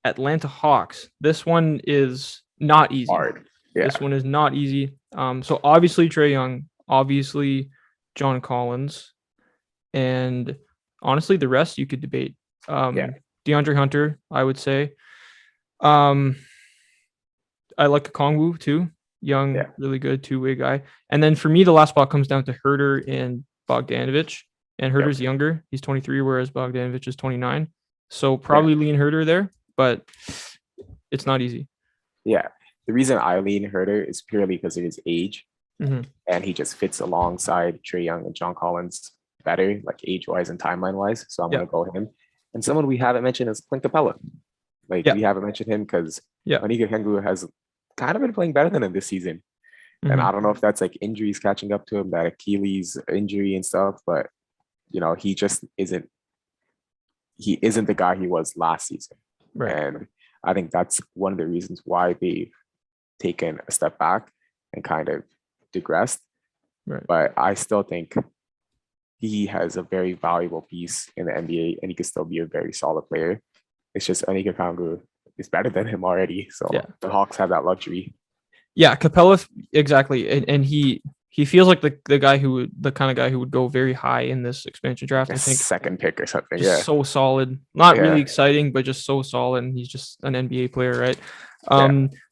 Atlanta Hawks. This one is not easy. Hard. Yeah. This one is not easy. So obviously Trae Young, obviously John Collins, and honestly the rest you could debate. DeAndre Hunter, I would say. I like Okongwu too. Young, really good two-way guy. And then for me, the last spot comes down to Herter and Bogdanovic. And Herter's younger. He's 23, whereas Bogdanovic is 29. So probably lean Herter there, but it's not easy. Yeah. The reason I lean Herter is purely because of his age. And he just fits alongside Trae Young and John Collins better, like age-wise and timeline-wise. So I'm going to go him. And someone we haven't mentioned is Clint Capella. We haven't mentioned him because Onyeka Okongwu has kind of been playing better than him this season. And I don't know if that's like injuries catching up to him, that Achilles injury and stuff, but he just isn't the guy he was last season. Right. And I think that's one of the reasons why they've taken a step back and kind of digressed. Right. But I still think he has a very valuable piece in the NBA and he can still be a very solid player. It's just Onyeka Okongwu is better than him already. So the Hawks have that luxury. Yeah, Capella, exactly. And he feels like the kind of guy who would go very high in this expansion draft. I think second pick or something. Just so solid. Not really exciting, but just so solid. And he's just an NBA player, right?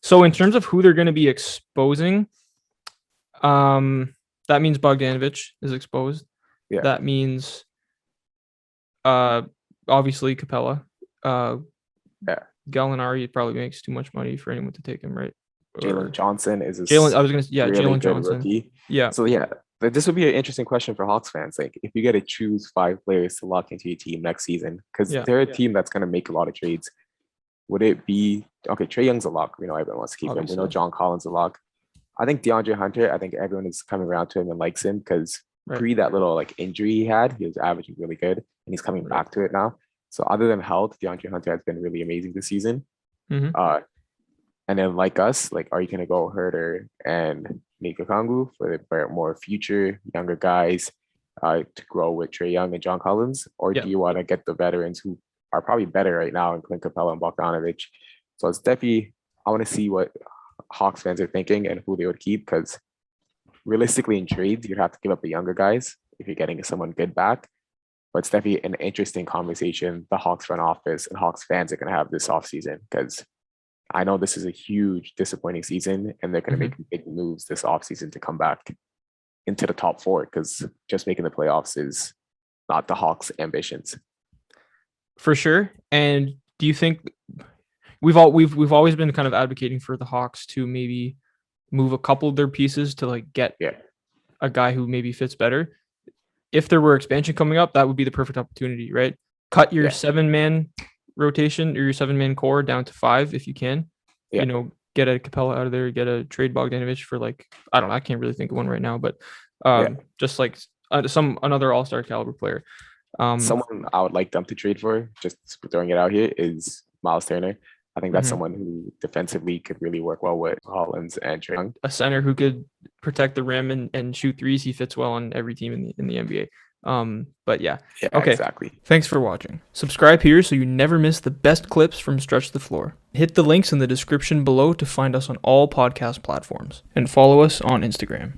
So in terms of who they're going to be exposing, that means Bogdanovic is exposed. Yeah. That means obviously Capella. Gallinari probably makes too much money for anyone to take him, right? Jalen Johnson is Jalen Johnson. Rookie. Yeah. So this would be an interesting question for Hawks fans. Like, if you get to choose 5 players to lock into your team next season, because they're a team that's going to make a lot of trades, would it be Trae Young's a lock? We know everyone wants to keep him. We know John Collins a lock. I think DeAndre Hunter. I think everyone is coming around to him and likes him because pre that little injury he had, he was averaging really good, and he's coming back to it now. So other than health, DeAndre Hunter has been really amazing this season. And then like us, are you going to go Herter and Onyeka Okongwu for the more future younger guys to grow with Trae Young and John Collins? Or do you want to get the veterans who are probably better right now in Clint Capella and Bogdanovic? So it's definitely, I want to see what Hawks fans are thinking and who they would keep, because realistically in trades, you'd have to give up the younger guys if you're getting someone good back. But it's definitely an interesting conversation the Hawks front office and Hawks fans are going to have this offseason, because I know this is a huge disappointing season and they're going to make big moves this offseason to come back into the top 4, because just making the playoffs is not the Hawks' ambitions. For sure. And do you think we've always been kind of advocating for the Hawks to maybe move a couple of their pieces to get a guy who maybe fits better? If there were expansion coming up, that would be the perfect opportunity, right? Cut your 7-man rotation or your 7-man core down to 5 if you can. Get a Capella out of there, get a trade Bogdanovic for I don't know, I can't really think of one right now, but just another all-star caliber player. Someone I would like them to trade for, just throwing it out here, is Miles Turner. I think that's someone who defensively could really work well with Collins and Trae Young. A center who could protect the rim and shoot threes. He fits well on every team in the NBA. Okay. Exactly. Thanks for watching. Subscribe here so you never miss the best clips from Stretch the Floor. Hit the links in the description below to find us on all podcast platforms, and follow us on Instagram.